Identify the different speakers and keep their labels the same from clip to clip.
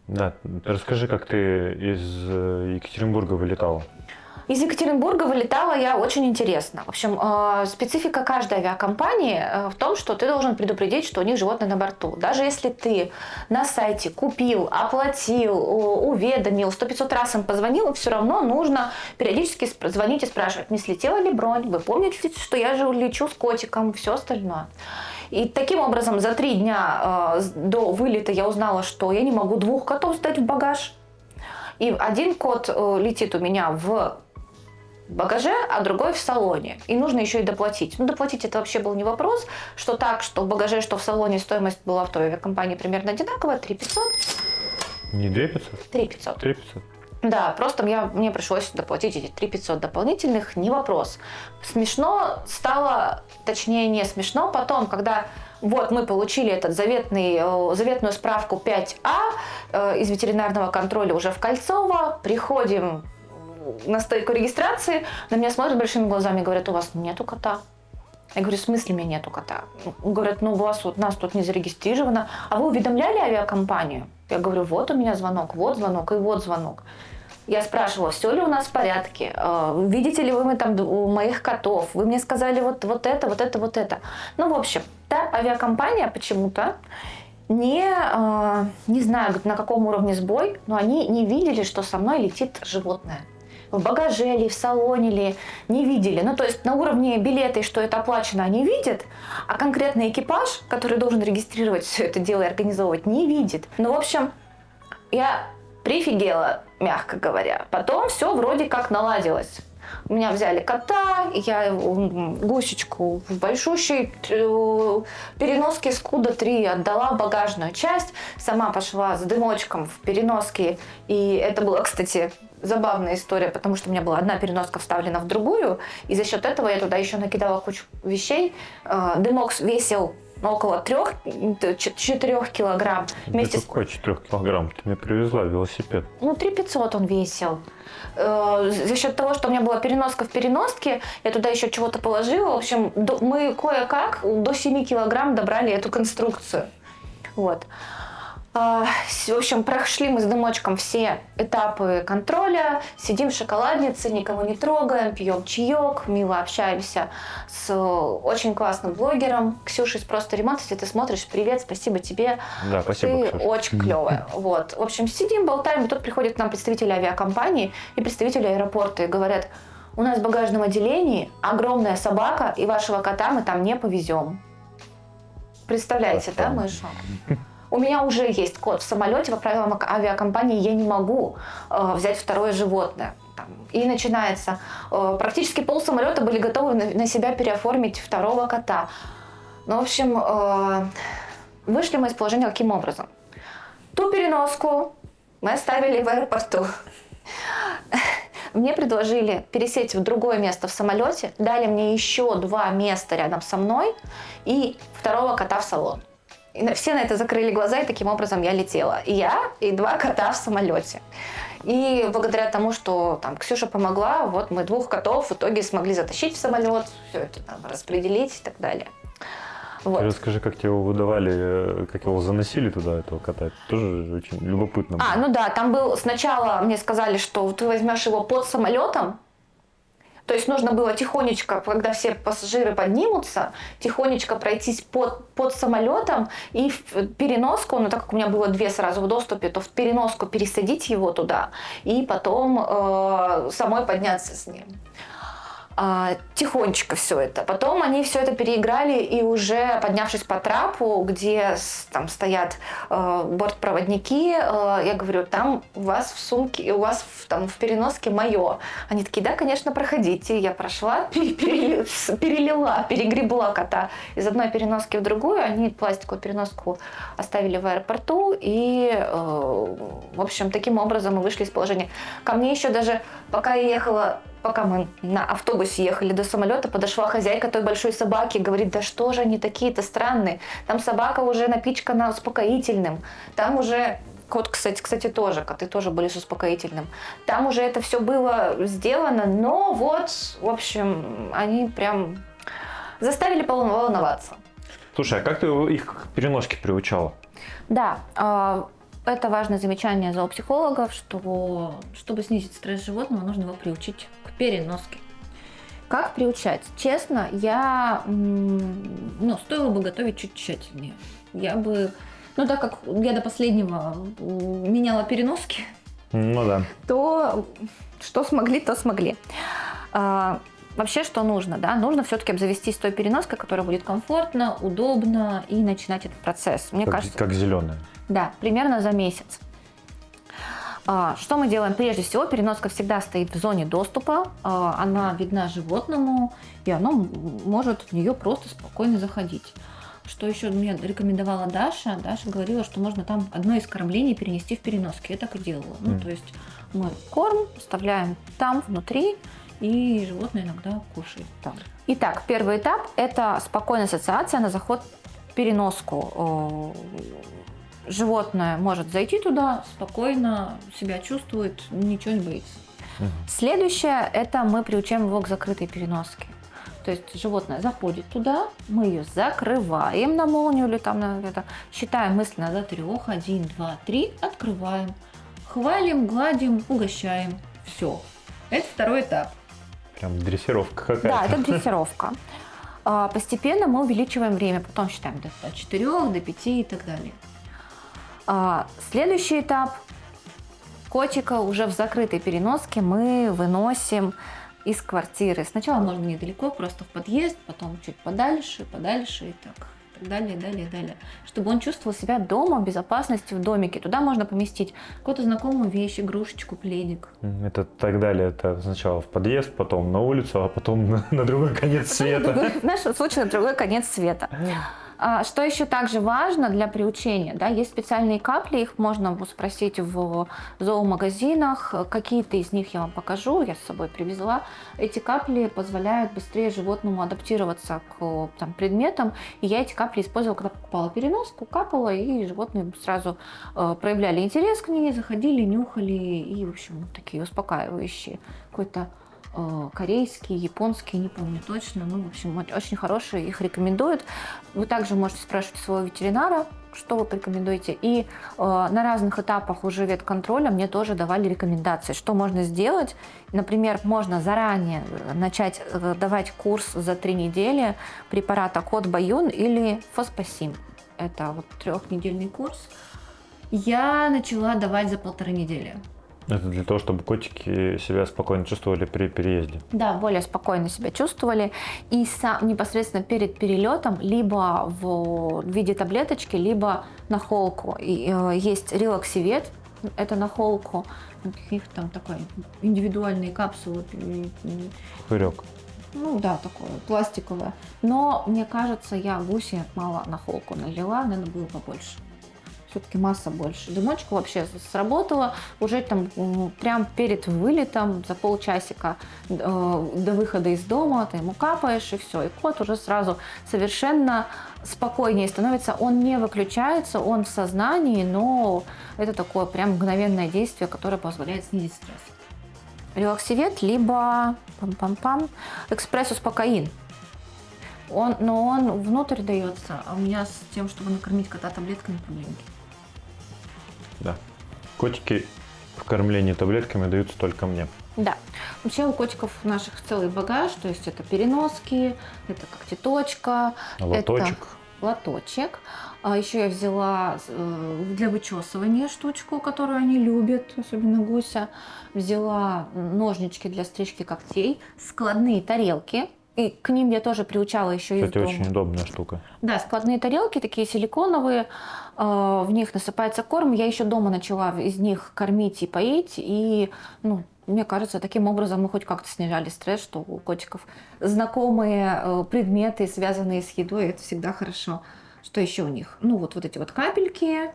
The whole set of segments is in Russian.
Speaker 1: Да, расскажи, как ты из Екатеринбурга вылетала.
Speaker 2: Из Екатеринбурга вылетала я очень интересно. В общем, специфика каждой авиакомпании в том, что ты должен предупредить, что у них животное на борту. Даже если ты на сайте купил, оплатил, уведомил, 100-500 раз им позвонил, все равно нужно периодически звонить и спрашивать, не слетела ли бронь, вы помните, что я же лечу с котиком, все остальное. И таким образом за 3 дня до вылета я узнала, что я не могу 2 котов сдать в багаж. И один кот летит у меня в багаже, а другой в салоне. И нужно еще и доплатить. Ну, доплатить это вообще был не вопрос, что так, что в багаже, что в салоне стоимость была в той авиакомпании примерно одинаковая, 3500.
Speaker 1: Не 2500?
Speaker 2: 3500.
Speaker 1: 3500.
Speaker 2: Да, просто мне пришлось доплатить эти 3500 дополнительных, не вопрос. Смешно стало, точнее не смешно, потом, когда вот мы получили этот заветную справку 5А из ветеринарного контроля уже в Кольцово, приходим на стойку регистрации, на меня смотрят большими глазами и говорят, у вас нету кота. Я говорю, в смысле у меня нету кота? Говорят, ну у нас тут не зарегистрировано. А вы уведомляли авиакомпанию? Я говорю, вот у меня звонок, вот звонок и вот звонок. Я спрашивала, все ли у нас в порядке, видите ли вы там у моих котов, вы мне сказали вот это, вот это, вот это. Ну, в общем, та авиакомпания почему-то не знаю, на каком уровне сбой, но они не видели, что со мной летит животное. В багаже ли, в салоне ли, не видели. Ну, то есть на уровне билета и что это оплачено, они видят, а конкретный экипаж, который должен регистрировать все это дело и организовывать, не видит. Ну, в общем, я прифигела, мягко говоря. Потом все вроде как наладилось. У меня взяли кота, я гусечку в большущей переноске Скуда 3 отдала багажную часть, сама пошла с дымочком в переноске, и это была, кстати, забавная история, потому что у меня была одна переноска вставлена в другую, и за счет этого я туда еще накидала кучу вещей. Дымок весил около 3-4 килограмм.
Speaker 1: Вместе какой 4 килограмм? Ты мне привезла велосипед.
Speaker 2: Ну, 3500 он весил. За счет того, что у меня была переноска в переноске, я туда еще чего-то положила. В общем, мы кое-как до 7 килограмм добрали эту конструкцию. Вот. В общем, прошли мы с дымочком все этапы контроля, сидим в шоколаднице, никого не трогаем, пьем чаек, мило общаемся с очень классным блогером Ксюшей из «Просто ремонт». Если ты смотришь, привет, спасибо тебе.
Speaker 1: Да, спасибо,
Speaker 2: ты
Speaker 1: Ксюша.
Speaker 2: Очень клевая. Вот. В общем, сидим, болтаем, и тут приходят к нам представители авиакомпании и представители аэропорта и говорят, у нас в багажном отделении огромная собака, и вашего кота мы там не повезем. Представляете, да, мышу? У меня уже есть кот в самолете, по правилам авиакомпании я не могу взять второе животное. И начинается. Практически полсамолета были готовы на себя переоформить второго кота. Ну, в общем, вышли мы из положения каким образом? Ту переноску мы оставили в аэропорту. Мне предложили пересесть в другое место в самолете, дали мне еще 2 места рядом со мной и второго кота в салон. И все на это закрыли глаза, и таким образом я летела. И я, и 2 кота в самолете. И благодаря тому, что там Ксюша помогла, вот мы 2 котов в итоге смогли затащить в самолет, все это там распределить и так далее. Вот.
Speaker 1: Ты расскажи, как тебе его выдавали, как его заносили туда, этого кота. Это тоже очень любопытно было.
Speaker 2: Ну да, там был сначала мне сказали, что ты возьмешь его под самолетом. То есть нужно было тихонечко, когда все пассажиры поднимутся, тихонечко пройтись под самолетом и в переноску, ну так как у меня было 2 сразу в доступе, то в переноску пересадить его туда и потом самой подняться с ним. Тихонечко все это. Потом они все это переиграли, и уже поднявшись по трапу, где там стоят бортпроводники, я говорю, там у вас в сумке, у вас там в переноске мое. Они такие, да, конечно, проходите. Я прошла, перелила, перегребла кота из одной переноски в другую. Они пластиковую переноску оставили в аэропорту, и, в общем, таким образом мы вышли из положения. Ко мне еще даже, пока мы на автобусе ехали до самолета, подошла хозяйка той большой собаки и говорит, да что же они такие-то странные, там собака уже напичкана успокоительным, там уже, кот, кстати, тоже, коты тоже были с успокоительным, там уже это все было сделано, но вот, в общем, они прям заставили волноваться.
Speaker 1: Слушай, а как ты их к переноске приучала?
Speaker 2: Да, это важное замечание зоопсихологов, что чтобы снизить стресс животного, нужно его приучить к переноске. Как приучать? Честно, стоило бы готовить чуть тщательнее. Я бы, так как я до последнего меняла переноски,
Speaker 1: Ну да.
Speaker 2: то что смогли, то смогли. Вообще, что нужно? Да? Нужно все-таки обзавестись той переноской, которая будет комфортно, удобно, и начинать этот процесс. Мне кажется,
Speaker 1: Как зеленая.
Speaker 2: да, примерно за месяц. Что мы делаем? Прежде всего, переноска всегда стоит в зоне доступа, она видна животному, и оно может в нее просто спокойно заходить. Что еще мне рекомендовала Даша? Даша говорила, что можно там одно из кормлений перенести в переноске. Я так и делала. То есть мы корм оставляем там внутри, и животное иногда кушает там. Итак, первый этап – это спокойная ассоциация на заход в переноску. Животное может зайти туда, спокойно себя чувствует, ничего не боится. Следующее – это мы приучаем его к закрытой переноске. То есть животное заходит туда, мы ее закрываем на молнию или там на это, считаем мысленно до 3, 1, 2, 3, открываем, хвалим, гладим, угощаем. Все. Это второй этап.
Speaker 1: Прям дрессировка какая-то.
Speaker 2: Да, это дрессировка. Постепенно мы увеличиваем время, потом считаем до 4, до 5 и так далее. Следующий этап. Котика уже в закрытой переноске мы выносим из квартиры. Сначала можно недалеко, просто в подъезд, потом чуть подальше и так далее. Чтобы он чувствовал себя дома, в безопасности в домике. Туда можно поместить какую-то знакомую вещь, игрушечку, пледик.
Speaker 1: Это так далее. Это сначала в подъезд, потом на улицу, а потом на другой конец света.
Speaker 2: В нашем случае на другой конец света. Что еще также важно для приучения? Да, есть специальные капли, их можно спросить в зоомагазинах. Какие-то из них я вам покажу, я с собой привезла. Эти капли позволяют быстрее животному адаптироваться к предметам. И я эти капли использовала, когда покупала переноску, капала, и животные сразу проявляли интерес к ней, заходили, нюхали, и, в общем, такие успокаивающие. Какой-то корейский, японский, не помню точно, в общем, очень хорошие, их рекомендуют. Вы также можете спрашивать своего ветеринара, что вы порекомендуете. И на разных этапах уже ветконтроля мне тоже давали рекомендации, что можно сделать. Например, можно заранее начать давать курс за 3 недели препарата Кот Баюн или Фоспасим. Это 3-недельный курс. Я начала давать за 1,5 недели.
Speaker 1: Это для того, чтобы котики себя спокойно чувствовали при переезде.
Speaker 2: Да, более спокойно себя чувствовали. И непосредственно перед перелетом либо в виде таблеточки, либо на холку. И, есть релаксивет, это на холку. Их там такой индивидуальные капсулы.
Speaker 1: Пырек.
Speaker 2: Да, такое пластиковое. Но мне кажется, я гуси мало на холку налила, надо было побольше. Все-таки масса больше. Дымочка вообще сработала уже там прям перед вылетом за полчасика до выхода из дома, ты ему капаешь и все. И кот уже сразу совершенно спокойнее становится. Он не выключается, он в сознании, но это такое прям мгновенное действие, которое позволяет снизить стресс. Релаксивет, либо экспресс-успокоин. Он внутрь дается, а у меня с тем, чтобы накормить кота таблетками, проблемки.
Speaker 1: Да. Котики в кормлении таблетками даются только мне.
Speaker 2: Да. Вообще у котиков наших целый багаж, то есть это переноски, это когтеточка,
Speaker 1: Лоточек.
Speaker 2: это лоточек. А еще я взяла для вычесывания штучку, которую они любят, особенно гуся. Взяла ножнички для стрижки когтей, складные тарелки. И к ним я тоже приучала еще из дома.
Speaker 1: Кстати, очень удобная штука.
Speaker 2: Да, складные тарелки, такие силиконовые, в них насыпается корм. Я еще дома начала из них кормить и поить, и, мне кажется, таким образом мы хоть как-то снижали стресс, что у котиков знакомые предметы, связанные с едой, это всегда хорошо. Что еще у них? Вот эти капельки,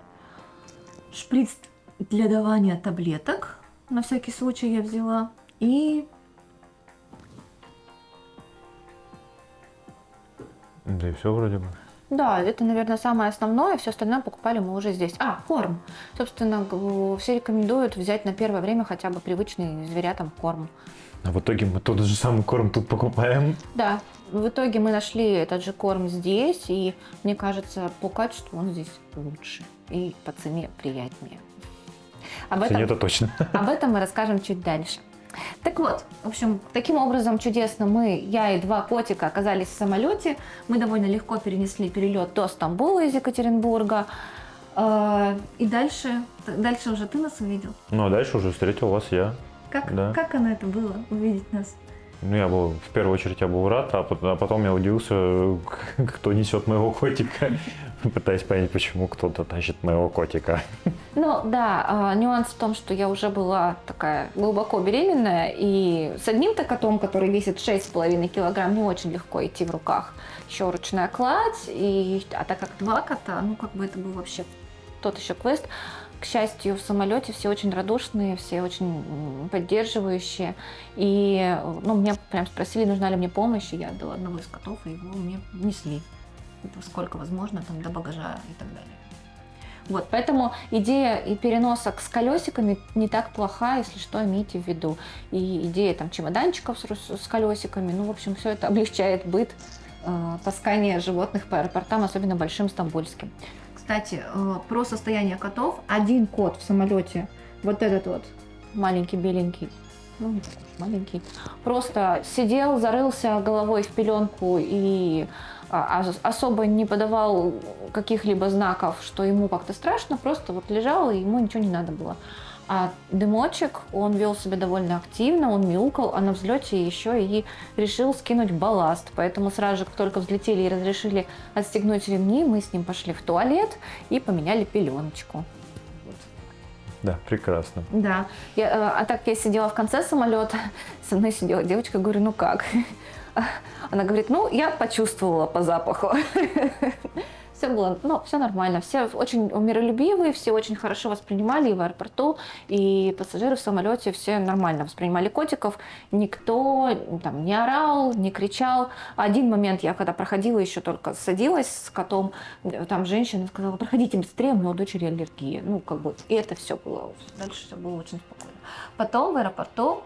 Speaker 2: шприц для давания таблеток, на всякий случай я взяла, и...
Speaker 1: Да и все вроде бы.
Speaker 2: Да, это, наверное, самое основное. Все остальное покупали мы уже здесь. Корм. Собственно, все рекомендуют взять на первое время хотя бы привычный зверятам корм.
Speaker 1: А в итоге мы тот же самый корм тут покупаем.
Speaker 2: Да, в итоге мы нашли этот же корм здесь, и мне кажется, по качеству он здесь лучше и по цене приятнее. Об
Speaker 1: Цене
Speaker 2: этом,
Speaker 1: это точно.
Speaker 2: об этом мы расскажем чуть дальше. Так вот, в общем, таким образом чудесно я и 2 котика оказались в самолете. Мы довольно легко перенесли перелет до Стамбула из Екатеринбурга. И дальше уже ты нас увидел.
Speaker 1: Ну а дальше уже встретил вас я. Да.
Speaker 2: Как оно это было, увидеть нас?
Speaker 1: Ну, в первую очередь я был рад, а потом я удивился, кто несет моего котика, пытаясь понять, почему кто-то тащит моего котика.
Speaker 2: Ну да, нюанс в том, что я уже была такая глубоко беременная, и с одним-то котом, который весит 6,5 килограмм, не очень легко идти в руках. Еще ручная кладь, а так как 2 кота, ну как бы это был вообще тот еще квест. К счастью, в самолете все очень радушные, все очень поддерживающие. И меня прям спросили, нужна ли мне помощь, и я отдала одного из котов, и его мне несли. Сколько возможно, там, до багажа и так далее. Вот, поэтому идея и переносок с колесиками не так плоха, если что, имейте в виду. И идея там чемоданчиков с колесиками, в общем, все это облегчает быт таскания животных по аэропортам, особенно большим стамбульским. Кстати, про состояние котов. Один кот в самолете, вот этот вот маленький беленький, маленький, просто сидел, зарылся головой в пеленку и особо не подавал каких-либо знаков, что ему как-то страшно, просто вот лежал, и ему ничего не надо было. А дымочек, он вел себя довольно активно, он мяукал, а на взлете еще и решил скинуть балласт. Поэтому сразу же, как только взлетели и разрешили отстегнуть ремни, мы с ним пошли в туалет и поменяли пеленочку.
Speaker 1: Да, прекрасно.
Speaker 2: Да. А так я сидела в конце самолета, со мной сидела девочка, говорю, ну как? Она говорит, я почувствовала по запаху. Все было, все нормально, все очень миролюбивые, все очень хорошо воспринимали и в аэропорту, и пассажиры в самолете все нормально воспринимали котиков, никто там не орал, не кричал. Один момент я когда проходила, еще только садилась с котом, там женщина сказала, проходите быстрее, у меня у дочери аллергия, и это все было, дальше все было очень спокойно. Потом в аэропорту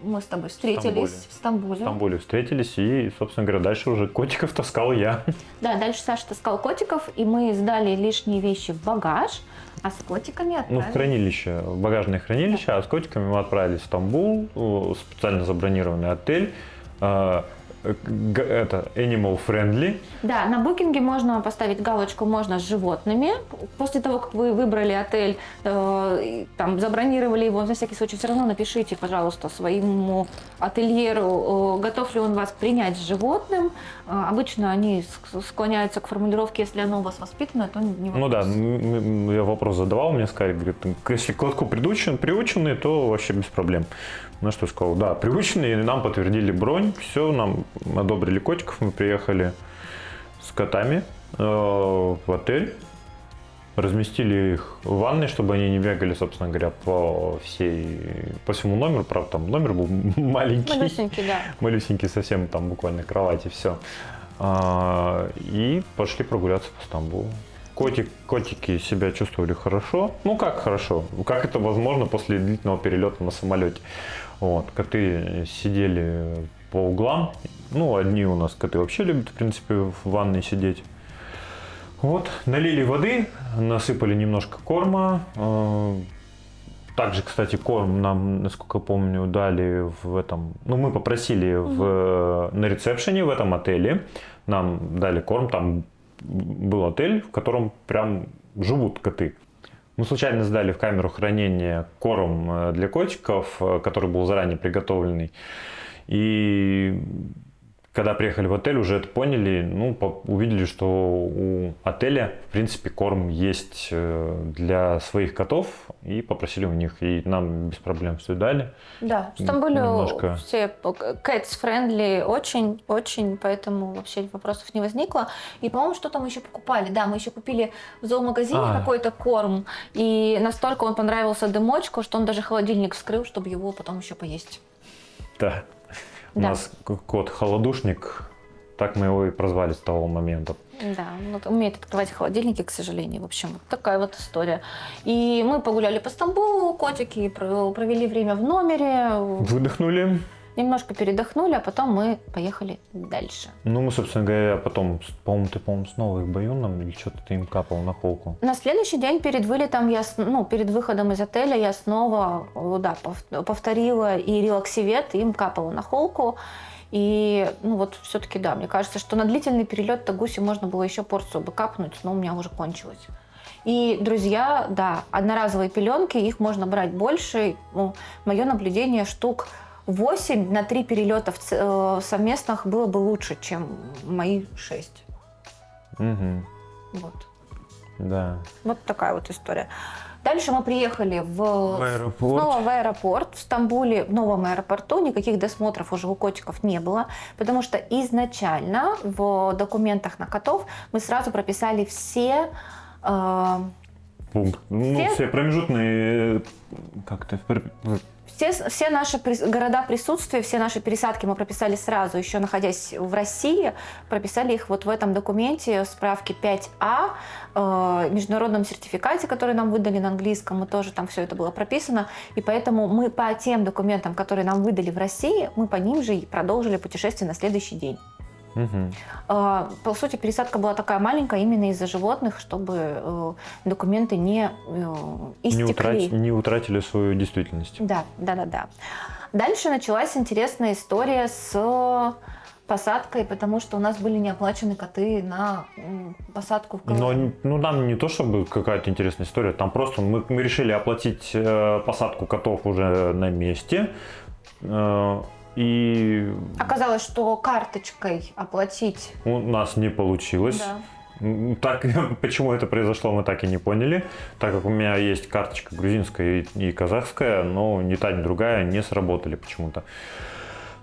Speaker 2: мы с тобой встретились в Стамбуле.
Speaker 1: В Стамбуле встретились, и, собственно говоря, дальше уже котиков таскал я. Да,
Speaker 2: дальше Саша таскал котиков, и мы сдали лишние вещи в багаж, а с котиками отправились.
Speaker 1: В хранилище, в багажное хранилище, да. А с котиками мы отправились в Стамбул, специально забронированный отель. Это animal friendly.
Speaker 2: Да, на букинге можно поставить галочку «Можно с животными». После того, как вы выбрали отель, забронировали его, на всякий случай, все равно напишите, пожалуйста, своему ательеру, готов ли он вас принять с животным. Обычно они склоняются к формулировке, если оно у вас воспитано, то не вопрос.
Speaker 1: Я вопрос задавал, мне сказали, говорит, если к котку приученный, то вообще без проблем. На что я сказал, да, приученные, нам подтвердили бронь, все, нам одобрили котиков, мы приехали с котами в отель, разместили их в ванной, чтобы они не бегали, собственно говоря, по всему номеру, правда, там номер был маленький.
Speaker 2: Малюсенький, да.
Speaker 1: Малюсенький совсем, там буквально кровать и все. И пошли прогуляться по Стамбулу. Котики себя чувствовали хорошо. Как хорошо? Как это возможно после длительного перелета на самолете? Коты сидели по углам. Одни у нас коты вообще любят, в принципе, в ванной сидеть. Налили воды, насыпали немножко корма. Также, кстати, корм нам, насколько я помню, дали в этом... мы попросили на ресепшене в этом отеле. Нам дали корм, там был отель, в котором прям живут коты. Мы случайно сдали в камеру хранения корм для котиков, который был заранее приготовленный. И когда приехали в отель, уже это поняли, увидели, что у отеля, в принципе, корм есть для своих котов, и попросили у них, и нам без проблем все дали.
Speaker 2: Да, в Стамбуле все cats friendly очень, поэтому вообще вопросов не возникло. И, по-моему, что-то мы еще покупали. Да, мы еще купили в зоомагазине какой-то корм, и настолько он понравился дымочку, что он даже холодильник вскрыл, чтобы его потом еще поесть.
Speaker 1: Да. У нас кот-холодушник так мы его и прозвали с того момента.
Speaker 2: Да, вот умеет открывать холодильники, к сожалению. В общем, вот такая вот история. И мы погуляли по Стамбулу, котики, провели время в номере.
Speaker 1: Выдохнули.
Speaker 2: Немножко передохнули, а потом мы поехали дальше.
Speaker 1: Ну, мы, собственно говоря, потом, по-моему, ты, снова их баюном или что-то ты им капал на холку?
Speaker 2: На следующий день перед вылетом, перед выходом из отеля я снова, повторила и релаксивет, им капала на холку. И, все-таки, да, мне кажется, что на длительный перелет-то гуси можно было еще порцию бы капнуть, но у меня уже кончилось. И, друзья, да, одноразовые пеленки, их можно брать больше. Мое наблюдение, штук 8 на 3 перелета совместных было бы лучше, чем мои 6.
Speaker 1: Угу.
Speaker 2: Вот.
Speaker 1: Да.
Speaker 2: Вот такая вот история. Дальше мы приехали
Speaker 1: снова
Speaker 2: в аэропорт в Стамбуле, в новом аэропорту. Никаких досмотров уже у котиков не было, потому что изначально в документах на котов мы сразу прописали все
Speaker 1: все промежутные как-то.
Speaker 2: Все наши города присутствия, все наши пересадки мы прописали сразу, еще находясь в России, прописали их вот в этом документе, справке 5А, международном сертификате, который нам выдали на английском, мы тоже там все это было прописано, и поэтому мы по тем документам, которые нам выдали в России, мы по ним же и продолжили путешествие на следующий день.
Speaker 1: Угу.
Speaker 2: По сути, пересадка была такая маленькая именно из-за животных, чтобы документы не истекли.
Speaker 1: Не утратили свою действительность.
Speaker 2: Да. Дальше началась интересная история с посадкой, потому что у нас были неоплачены коты на посадку в КЛМ.
Speaker 1: Но нам не то чтобы какая-то интересная история, там просто мы решили оплатить посадку котов уже на месте. И
Speaker 2: оказалось, что карточкой оплатить
Speaker 1: у нас не получилось.
Speaker 2: Да.
Speaker 1: Так, почему это произошло, мы так и не поняли. Так как у меня есть карточка грузинская и казахская, но ни та, ни другая не сработали почему-то.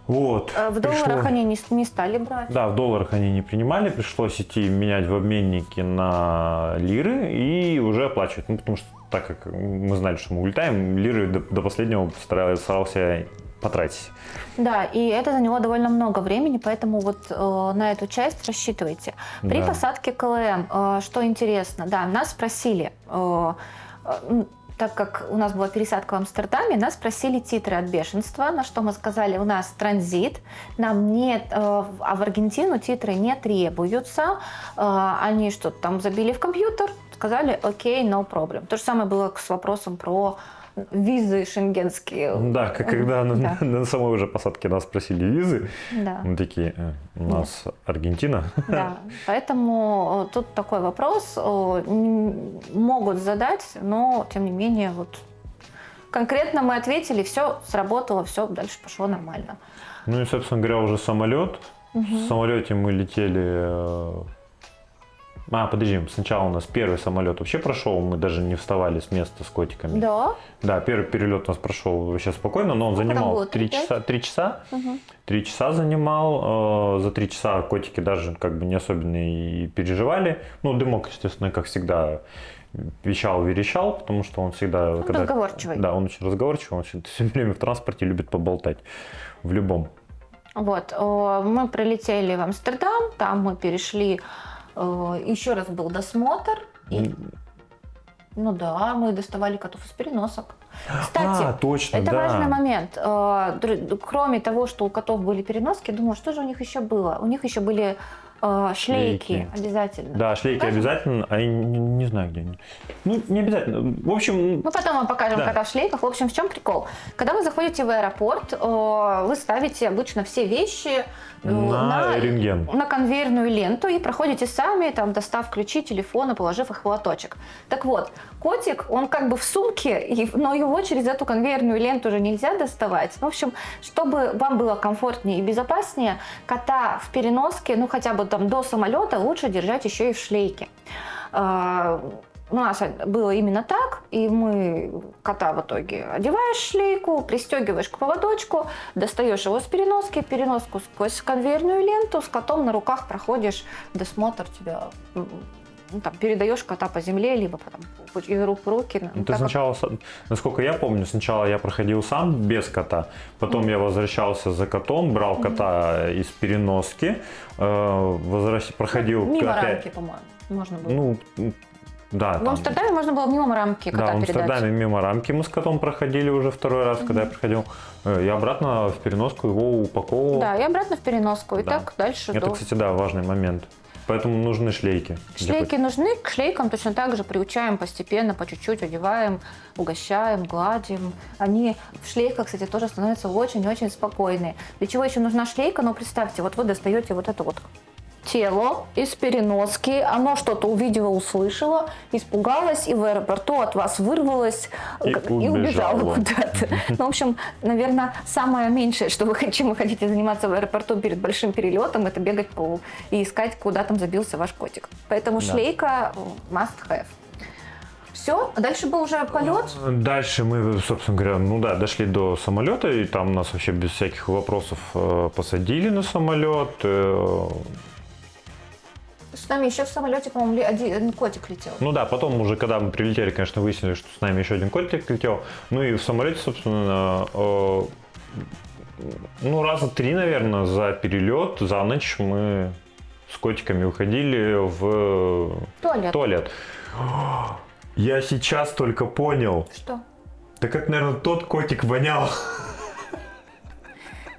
Speaker 1: Вот.
Speaker 2: В долларах они не стали брать.
Speaker 1: Да, в долларах они не принимали. Пришлось идти менять в обменнике на лиры и уже оплачивать. Потому что так как мы знали, что мы улетаем, лиры до последнего старался потратить.
Speaker 2: Да, и это заняло довольно много времени, поэтому вот на эту часть рассчитывайте. При посадке КЛМ, что интересно, да, нас спросили, так как у нас была пересадка в Амстердаме, нас спросили титры от бешенства, на что мы сказали, у нас транзит, нам нет, а в Аргентину титры не требуются, они что-то там забили в компьютер, сказали, окей, no problem. То же самое было с вопросом про визы шенгенские.
Speaker 1: Да, когда на самой уже посадке нас спросили визы,
Speaker 2: да.
Speaker 1: Мы такие, у нас Аргентина.
Speaker 2: Да, поэтому тут такой вопрос могут задать, но тем не менее вот конкретно мы ответили, все сработало, все дальше пошло нормально.
Speaker 1: Ну и, собственно говоря, уже самолет. В самолете мы летели. Подожди, сначала у нас первый самолет вообще прошел, мы даже не вставали с места с котиками.
Speaker 2: Да?
Speaker 1: Да, первый перелет у нас прошел вообще спокойно, но он занимал 3 часа. 3 часа? 3 часа занимал. За 3 часа котики даже как бы не особенно и переживали. Ну, дымок, естественно, как всегда, вещал-верещал, потому что он всегда...
Speaker 2: Он разговорчивый.
Speaker 1: Да, он очень разговорчивый, он все время в транспорте любит поболтать, в любом.
Speaker 2: Вот, мы прилетели в Амстердам, там мы перешли... Еще раз был досмотр. Мы доставали котов из переносок. Кстати,
Speaker 1: точно,
Speaker 2: это важный момент. Кроме того, что у котов были переноски, думаю, что же у них еще было? У них еще были шлейки обязательно.
Speaker 1: Да, шлейки обязательно, а я не знаю, где они. Ну, не обязательно. В общем...
Speaker 2: Мы потом вам покажем кота в шлейках. В общем, в чем прикол? Когда вы заходите в аэропорт, вы ставите обычно все вещи
Speaker 1: на рентген.
Speaker 2: На конвейерную ленту и проходите сами, там, достав ключи, телефоны, положив их в лоточек. Так вот, котик, он как бы в сумке, но его через эту конвейерную ленту уже нельзя доставать. В общем, чтобы вам было комфортнее и безопаснее, кота в переноске, хотя бы там до самолета лучше держать еще и в шлейке. У нас было именно так, и мы кота в итоге одеваешь в шлейку, пристегиваешь к поводочку, достаешь его с переноски, переноску сквозь конвейерную ленту, с котом на руках проходишь досмотр, тебя ну, там, передаешь кота по земле, либо там, из рук в руки.
Speaker 1: Ну, ты
Speaker 2: так как-
Speaker 1: сначала, насколько я помню, сначала я проходил сам без кота, потом я возвращался за котом, брал кота из переноски, проходил
Speaker 2: Мимо
Speaker 1: опять.
Speaker 2: рамки, по-моему, можно было.
Speaker 1: Ну, да.
Speaker 2: В
Speaker 1: там-
Speaker 2: Амстердаме можно было мимо рамки кота
Speaker 1: Да, в
Speaker 2: передать.
Speaker 1: Амстердаме мимо рамки мы с котом проходили уже второй раз, когда я приходил. И обратно в переноску его упаковывал.
Speaker 2: Да, и обратно в переноску. И
Speaker 1: Да.
Speaker 2: так дальше
Speaker 1: Это,
Speaker 2: до...
Speaker 1: кстати, да, важный момент. Поэтому нужны шлейки.
Speaker 2: Шлейки нужны, к шлейкам точно так же приучаем постепенно, по чуть-чуть одеваем, угощаем, гладим. Они в шлейках, кстати, тоже становятся очень-очень спокойные. Для чего еще нужна шлейка? Ну, представьте, вот вы достаете вот это вот тело из переноски, оно что-то увидело, услышало, испугалось и в аэропорту от вас вырвалось
Speaker 1: И убежало.
Speaker 2: убежало куда-то. Ну, в общем, наверное, самое меньшее, что чем вы хотите заниматься в аэропорту перед большим перелетом, это бегать и искать, куда там забился ваш котик. Поэтому
Speaker 1: Да.
Speaker 2: шлейка must have. Все, дальше был уже полет.
Speaker 1: Дальше мы, собственно говоря, ну да, дошли до самолета, и там нас вообще без всяких вопросов посадили на самолет.
Speaker 2: С нами еще в самолете, по-моему, один котик летел.
Speaker 1: Ну да, потом уже, когда мы прилетели, конечно, выяснили, что с нами еще один котик летел. Ну и в самолете, собственно, ну раза 3, наверное, за перелет, за ночь мы с котиками уходили в
Speaker 2: Туалет.
Speaker 1: Я сейчас только понял.
Speaker 2: Что?
Speaker 1: Так это, наверное, тот котик вонял.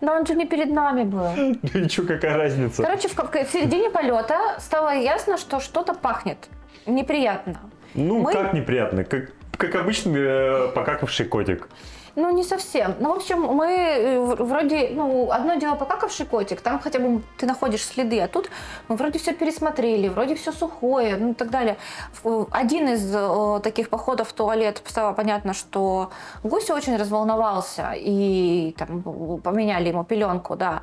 Speaker 2: Но он же не перед нами был.
Speaker 1: Ну и что, какая разница?
Speaker 2: Короче, в середине полета стало ясно, что что-то пахнет неприятно.
Speaker 1: Ну,
Speaker 2: мы-
Speaker 1: как неприятно, как обычный покакавший котик.
Speaker 2: Ну, не совсем. Ну, в общем, мы вроде, ну, одно дело покакавший котик, там хотя бы ты находишь следы, а тут мы вроде все пересмотрели, вроде все сухое, ну и так далее. Один из таких походов в туалет стало понятно, что Гуся очень разволновался, и там поменяли ему пеленку, да.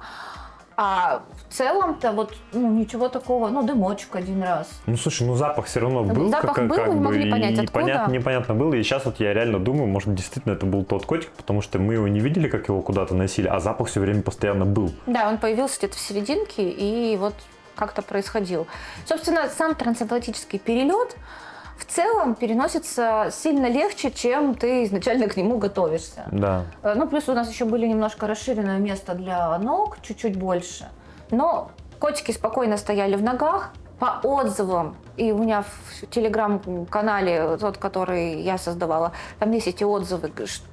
Speaker 2: А в целом-то вот ну, ничего такого, ну, дымочек один раз.
Speaker 1: Ну, слушай, ну запах все равно был.
Speaker 2: Запах был, мы не могли понять,
Speaker 1: и
Speaker 2: откуда.
Speaker 1: непонятно было. И сейчас вот я реально думаю, может, действительно это был тот котик, потому что мы его не видели, как его куда-то носили, а запах все время постоянно был.
Speaker 2: Да, он появился где-то в серединке и вот как-то происходил. Собственно, сам трансатлантический перелет в целом переносится сильно легче, чем ты изначально к нему готовишься.
Speaker 1: Да.
Speaker 2: Ну, плюс у нас еще были немножко расширенное место для ног, чуть-чуть больше. Но котики спокойно стояли в ногах. По отзывам, и у меня в телеграм-канале, тот, который я создавала, там есть эти отзывы,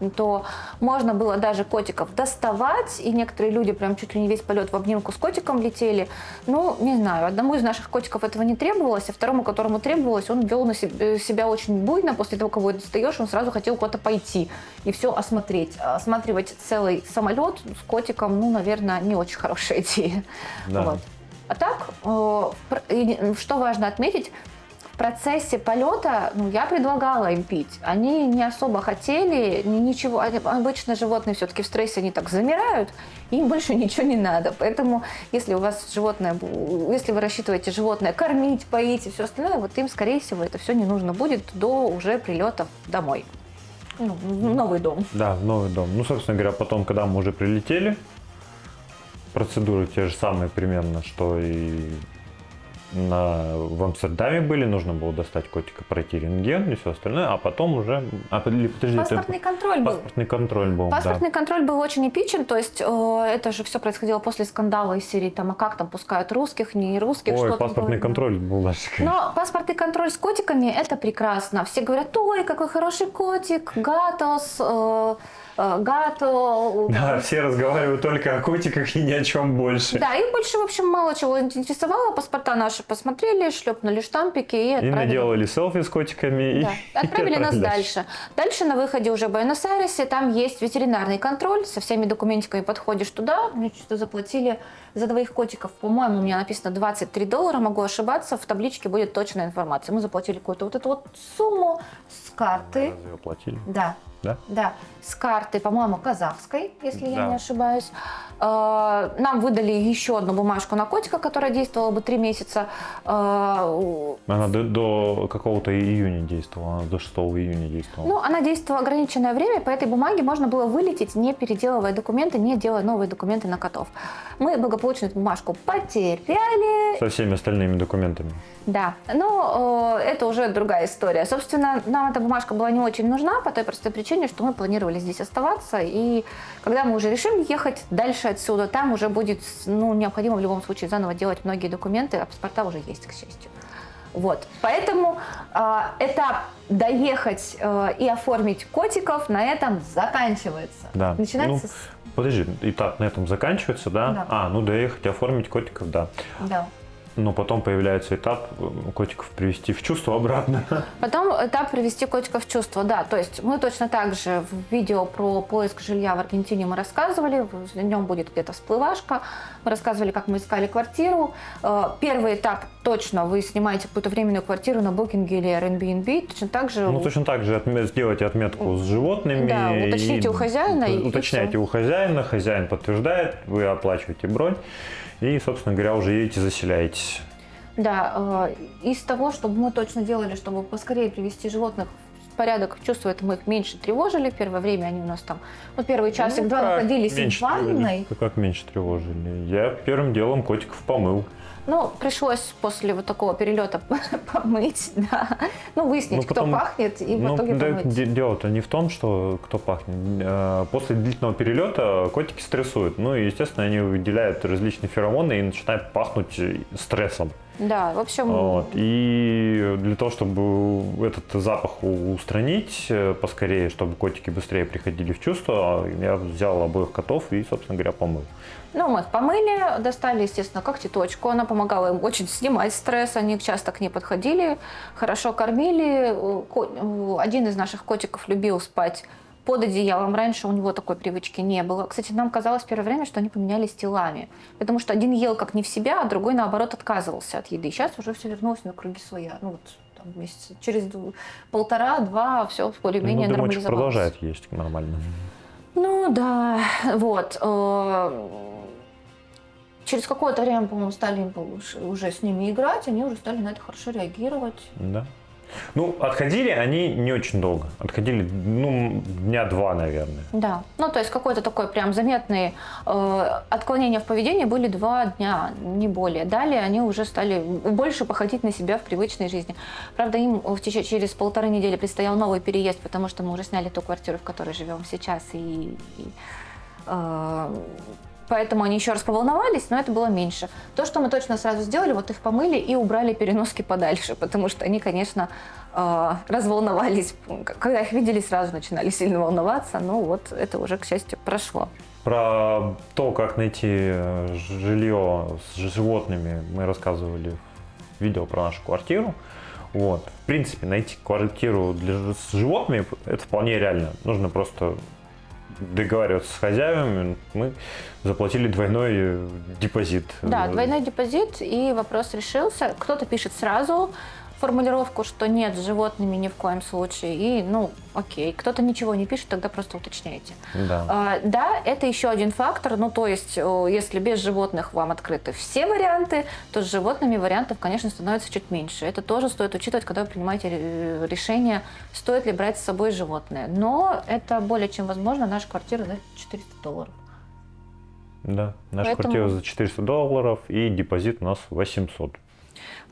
Speaker 2: что можно было даже котиков доставать, и некоторые люди прям чуть ли не весь полет в обнимку с котиком летели. Ну, не знаю, одному из наших котиков этого не требовалось, а второму, которому требовалось, он вел на себя очень буйно. После того, кого достаешь, он сразу хотел куда-то пойти и все осмотреть. Осматривать целый самолет с котиком, ну, наверное, не очень хорошая идея.
Speaker 1: Да.
Speaker 2: Вот. А так, что важно отметить, в процессе полета я предлагала им пить. Они не особо хотели, ничего. Обычно животные все-таки в стрессе, они так замирают, им больше ничего не надо. Поэтому, если у вас животное, если вы рассчитываете животное кормить, поить и все остальное, вот им, скорее всего, это все не нужно будет до уже прилета домой. Ну, в новый дом.
Speaker 1: Да, в новый дом. Ну, собственно говоря, потом, когда мы уже прилетели, процедуры те же самые примерно, что и в Амстердаме были. Нужно было достать котика, пройти рентген и все остальное, а потом уже... подожди,
Speaker 2: Паспортный контроль был.
Speaker 1: Паспортный контроль был,
Speaker 2: Паспортный контроль был очень эпичен, то есть это же все происходило после скандала из серии, там, а как там пускают русских, не русских,
Speaker 1: Ой,
Speaker 2: что там
Speaker 1: паспортный
Speaker 2: было.
Speaker 1: контроль был даже.
Speaker 2: Но паспортный контроль с котиками – это прекрасно. Все говорят, ой, какой хороший котик, Гатос, Гато.
Speaker 1: Да, все разговаривают только о котиках и ни о чем больше.
Speaker 2: Да, их больше, в общем, мало чего интересовало. Паспорта наши посмотрели, шлепнули штампики и
Speaker 1: И
Speaker 2: отправили.
Speaker 1: наделали селфи с котиками.
Speaker 2: Да.
Speaker 1: И
Speaker 2: Отправили нас
Speaker 1: отправили
Speaker 2: дальше. Дальше на выходе уже в Буэнос-Айресе, там есть ветеринарный контроль, со всеми документиками подходишь туда, мне что-то заплатили за 2 котиков, по-моему, у меня написано $23, могу ошибаться, в табличке будет точная информация. Мы заплатили какую-то вот эту вот сумму с карты.
Speaker 1: Разве оплатили?
Speaker 2: Да.
Speaker 1: да?
Speaker 2: Да, с карты, по-моему, казахской, если я
Speaker 1: Да.
Speaker 2: не ошибаюсь. Нам выдали еще одну бумажку на котика, которая действовала бы 3 месяца.
Speaker 1: Она до какого-то июня действовала, она до 6 июня действовала.
Speaker 2: Ну, она действовала ограниченное время, по этой бумаге можно было вылететь, не переделывая документы, не делая новые документы на котов. Мы благополучно эту бумажку потеряли.
Speaker 1: Со всеми остальными документами.
Speaker 2: Да, но это уже другая история. Собственно, нам эта бумажка была не очень нужна по той простой причине, что мы планировали здесь оставаться, и когда мы уже решим ехать дальше отсюда, там уже будет необходимо в любом случае заново делать многие документы, а паспорта уже есть, к счастью. Вот, поэтому этап доехать и оформить котиков на этом заканчивается.
Speaker 1: Да.
Speaker 2: Начинается
Speaker 1: Подожди, этап на этом заканчивается, да?
Speaker 2: Да.
Speaker 1: Доехать, оформить котиков, да.
Speaker 2: Да.
Speaker 1: Но потом появляется этап котиков привести в чувство обратно.
Speaker 2: Потом этап привести котиков в чувство, да. То есть мы точно так же в видео про поиск жилья в Аргентине мы рассказывали, в нем будет где-то всплывашка. Мы рассказывали, как мы искали квартиру. Первый этап точно вы снимаете какую-то временную квартиру на Booking или Airbnb. Точно так же...
Speaker 1: Точно так же сделайте отметку с животными.
Speaker 2: Да, уточните у хозяина.
Speaker 1: Уточняйте у хозяина, хозяин подтверждает, вы оплачиваете бронь. И, собственно говоря, уже едете, заселяетесь.
Speaker 2: Да, из того, чтобы мы точно делали, чтобы поскорее привести животных в порядок, в чувство, это мы их меньше тревожили. Первое время они у нас там, первый часик-два находились в ванной.
Speaker 1: Как меньше тревожили? Я первым делом котиков помыл.
Speaker 2: Пришлось после вот такого перелета помыть, да. Выяснить, кто пахнет, и в итоге помыть.
Speaker 1: Дело-то не в том, что кто пахнет. После длительного перелета котики стрессуют. И, естественно, они выделяют различные феромоны и начинают пахнуть стрессом.
Speaker 2: Да, в общем...
Speaker 1: И для того, чтобы этот запах устранить поскорее, чтобы котики быстрее приходили в чувство, я взял обоих котов и, собственно говоря, помыл.
Speaker 2: Мы их помыли, достали, естественно, когтеточку. Она помогала им очень снимать стресс, они часто к ней подходили, хорошо кормили. Один из наших котиков любил спать под одеялом. Раньше у него такой привычки не было. Кстати, нам казалось в первое время, что они поменялись телами. Потому что один ел как не в себя, а другой, наоборот, отказывался от еды. Сейчас уже все вернулось на круги своя. Месяца через 1,5-2 все более-менее нормализовалось.
Speaker 1: Дымочек продолжает есть нормально.
Speaker 2: Да, вот. Через какое-то время, по-моему, стали уже с ними играть, они уже стали на это хорошо реагировать.
Speaker 1: Да. Отходили они не очень долго. Отходили, дня 2, наверное.
Speaker 2: Да. То есть какое-то такое прям заметные отклонения в поведении были 2 дня, не более. Далее они уже стали больше походить на себя в привычной жизни. Правда, им через 1,5 недели предстоял новый переезд, потому что мы уже сняли ту квартиру, в которой живем сейчас, поэтому они еще раз поволновались, но это было меньше. То, что мы точно сразу сделали, их помыли и убрали переноски подальше, потому что они, конечно, разволновались. Когда их видели, сразу начинали сильно волноваться, это уже, к счастью, прошло.
Speaker 1: Про то, как найти жилье с животными, мы рассказывали в видео про нашу квартиру. В принципе, найти квартиру с животными – это вполне реально. Нужно просто договариваться с хозяевами. Мы заплатили двойной депозит.
Speaker 2: Да, двойной депозит, и вопрос решился. Кто-то пишет сразу формулировку, что нет, с животными ни в коем случае, и, окей. Кто-то ничего не пишет, тогда просто уточняйте.
Speaker 1: Да.
Speaker 2: Да, это еще один фактор, то есть, если без животных вам открыты все варианты, то с животными вариантов, конечно, становится чуть меньше. Это тоже стоит учитывать, когда вы принимаете решение, стоит ли брать с собой животное. Но это более чем возможно, наша квартира за $400.
Speaker 1: Да, наша квартира за $400, и депозит у нас 800.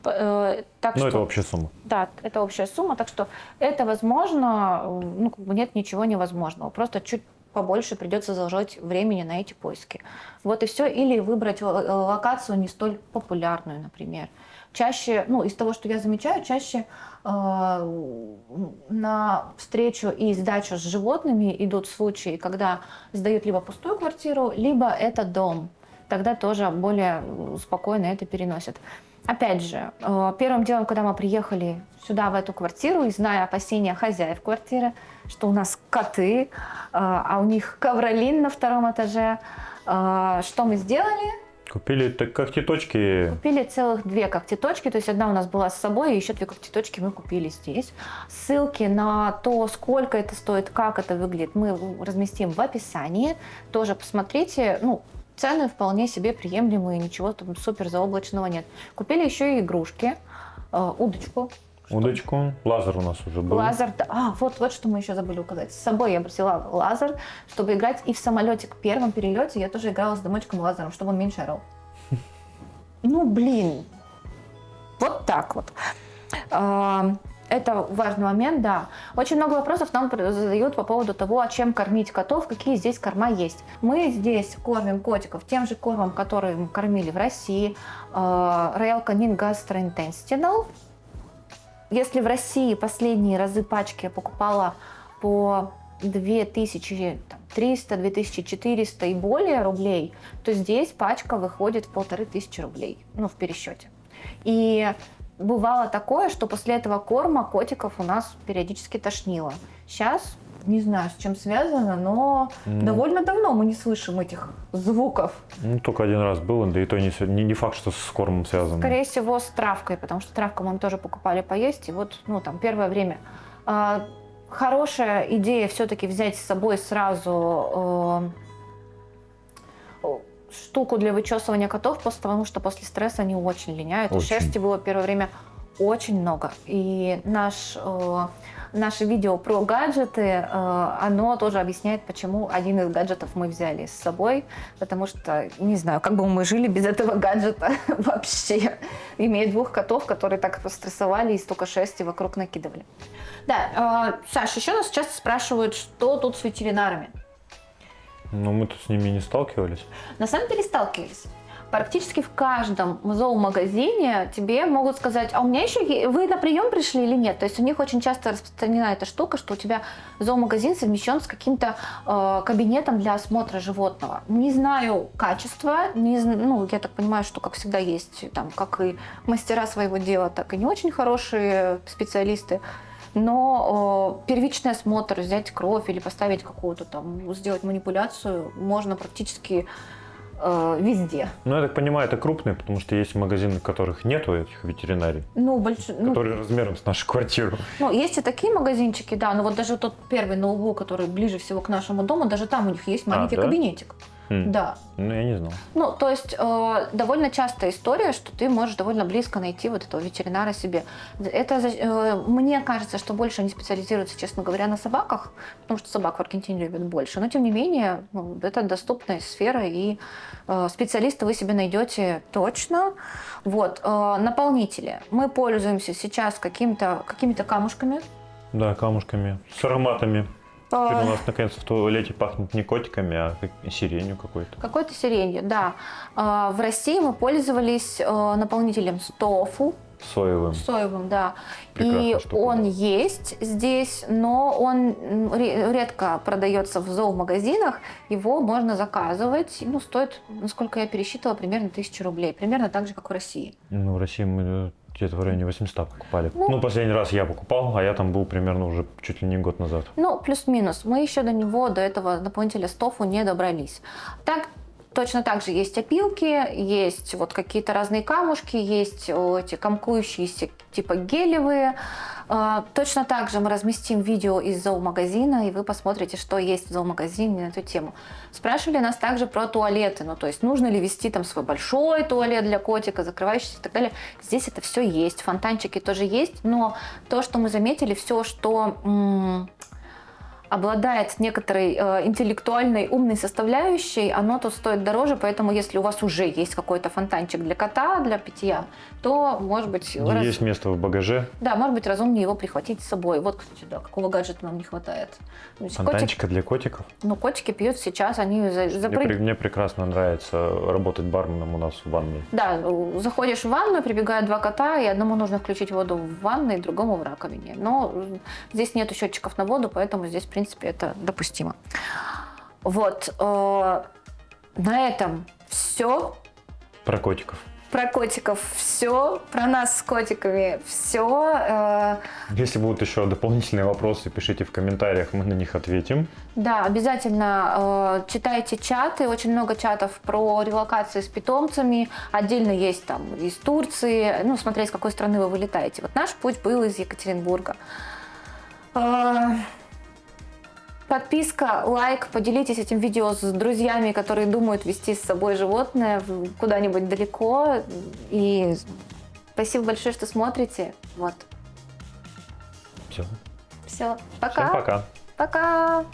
Speaker 1: Это общая сумма.
Speaker 2: Да, это общая сумма, так что это возможно, нет ничего невозможного. Просто чуть побольше придется заложить времени на эти поиски. Вот и все. Или выбрать локацию не столь популярную, например. Чаще, из того, что я замечаю, чаще на встречу и сдачу с животными идут случаи, когда сдают либо пустую квартиру, либо это дом. Тогда тоже более спокойно это переносят. Опять же, первым делом, когда мы приехали сюда, в эту квартиру, и зная опасения хозяев квартиры, что у нас коты, а у них ковролин на 2-м этаже, что мы сделали?
Speaker 1: Купили когтеточки.
Speaker 2: Купили целых 2 когтеточки, то есть одна у нас была с собой, и еще 2 когтеточки мы купили здесь. Ссылки на то, сколько это стоит, как это выглядит, мы разместим в описании. Тоже посмотрите, ну, цены вполне себе приемлемые, ничего там супер заоблачного нет. Купили еще и игрушки, удочку.
Speaker 1: Удочку. Лазер у нас уже был.
Speaker 2: Лазер, да. Вот что мы еще забыли указать. С собой я взяла лазер, чтобы играть. И в самолете к первом перелете я тоже играла с домочком лазером, чтобы он меньше орал. Ну, блин. Вот так вот. Это важный момент, да. Очень много вопросов нам задают по поводу того, чем кормить котов, какие здесь корма есть. Мы здесь кормим котиков тем же кормом, который мы кормили в России. Royal Canin Gastrointestinal. Если в России последние разы пачки я покупала по 2300, 2400 и более рублей, то здесь пачка выходит в 1500 рублей, ну, в пересчете. И бывало такое, что после этого корма котиков у нас периодически тошнило. Сейчас не знаю, с чем связано, но довольно давно мы не слышим этих звуков.
Speaker 1: Ну, только один раз было, да и то не факт, что с кормом связано.
Speaker 2: Скорее всего, с травкой, потому что травку мы тоже покупали поесть, и вот, ну, там, первое время. Хорошая идея все-таки взять с собой сразу штуку для вычесывания котов, потому что после стресса они очень линяют.
Speaker 1: Очень.
Speaker 2: Шерсти было первое время очень много. И наше видео про гаджеты, оно тоже объясняет, почему один из гаджетов мы взяли с собой, потому что, не знаю, как бы мы жили без этого гаджета вообще, имея 2 котов, которые так стрессовали и столько шерсти вокруг накидывали. Да, Саша, еще нас часто спрашивают, что тут с ветеринарами.
Speaker 1: Ну, мы тут с ними не сталкивались.
Speaker 2: На самом деле сталкивались. Практически в каждом зоомагазине тебе могут сказать, а у меня еще вы на прием пришли или нет? То есть у них очень часто распространена эта штука, что у тебя зоомагазин совмещен с каким-то кабинетом для осмотра животного. Не знаю качества, ну, я так понимаю, что, как всегда, есть там как и мастера своего дела, так и не очень хорошие специалисты. Но первичный осмотр, взять кровь или поставить какую-то там, сделать манипуляцию можно практически везде.
Speaker 1: Ну, я так понимаю, это крупные, потому что есть магазины, в которых нету этих ветеринарий,
Speaker 2: Ну,
Speaker 1: которые размером с нашу квартиру.
Speaker 2: Ну, есть и такие магазинчики, да, но вот даже тот первый на углу, который ближе всего к нашему дому, даже там у них есть маленький
Speaker 1: да?
Speaker 2: кабинетик. Да.
Speaker 1: Ну, я не знал.
Speaker 2: Ну, то есть довольно частая история, что ты можешь довольно близко найти вот этого ветеринара себе. Это, мне кажется, что больше они специализируются, честно говоря, на собаках, потому что собак в Аргентине любят больше. Но, тем не менее, ну, это доступная сфера, и специалиста вы себе найдете точно. Вот. Наполнители. Мы пользуемся сейчас какими-то камушками.
Speaker 1: Да, камушками, с ароматами. Теперь у нас наконец в туалете пахнет не котиками, а сиренью какой-то.
Speaker 2: Какой-то сиренью, да. В России мы пользовались наполнителем с тофу.
Speaker 1: Соевым,
Speaker 2: да.
Speaker 1: Прекрасная
Speaker 2: И
Speaker 1: штука,
Speaker 2: он
Speaker 1: да.
Speaker 2: есть здесь, но он редко продается в зоомагазинах. Его можно заказывать. Ну, стоит, насколько я пересчитывала, примерно 1000 рублей. Примерно так же, как в России.
Speaker 1: Ну, в России мы где-то в районе 800 покупали.
Speaker 2: Ну,
Speaker 1: Ну, последний раз я покупал, а я там был примерно уже чуть ли не год назад.
Speaker 2: Ну, плюс-минус. Мы еще до этого наполнителя с тофу не добрались. Так, точно так же есть опилки, есть вот какие-то разные камушки, есть эти комкующиеся типа гелевые. Точно так же мы разместим видео из зоомагазина, и вы посмотрите, что есть в зоомагазине на эту тему. Спрашивали нас также про туалеты, ну то есть нужно ли вести там свой большой туалет для котика, закрывающийся и так далее. Здесь это все есть, фонтанчики тоже есть, но то, что мы заметили, все, что обладает некоторой интеллектуальной, умной составляющей, оно тут стоит дороже, поэтому если у вас уже есть какой-то фонтанчик для кота, для питья, то, может быть...
Speaker 1: Есть место в багаже.
Speaker 2: Да, может быть, разумнее его прихватить с собой. Вот, кстати, да, какого гаджета нам не хватает. То есть
Speaker 1: Фонтанчика для котиков.
Speaker 2: Ну, котики пьют сейчас, они запрыгивают.
Speaker 1: Мне прекрасно нравится работать барменом у нас в ванной.
Speaker 2: Да, заходишь в ванную, прибегают 2 кота, и одному нужно включить воду в ванной, другому в раковине. Но здесь нету счетчиков на воду, поэтому здесь, в принципе, это допустимо. Вот. На этом все.
Speaker 1: Про котиков.
Speaker 2: Про котиков все, про нас с котиками все.
Speaker 1: Если будут еще дополнительные вопросы, пишите в комментариях, мы на них ответим.
Speaker 2: Да, обязательно читайте чаты, очень много чатов про релокацию с питомцами. Отдельно есть там из Турции, ну, смотря из какой страны вы вылетаете. Вот наш путь был из Екатеринбурга. Подписка, лайк, поделитесь этим видео с друзьями, которые думают вести с собой животное куда-нибудь далеко. И спасибо большое, что смотрите. Вот.
Speaker 1: Все.
Speaker 2: Все. Пока.
Speaker 1: Всем пока.
Speaker 2: Пока.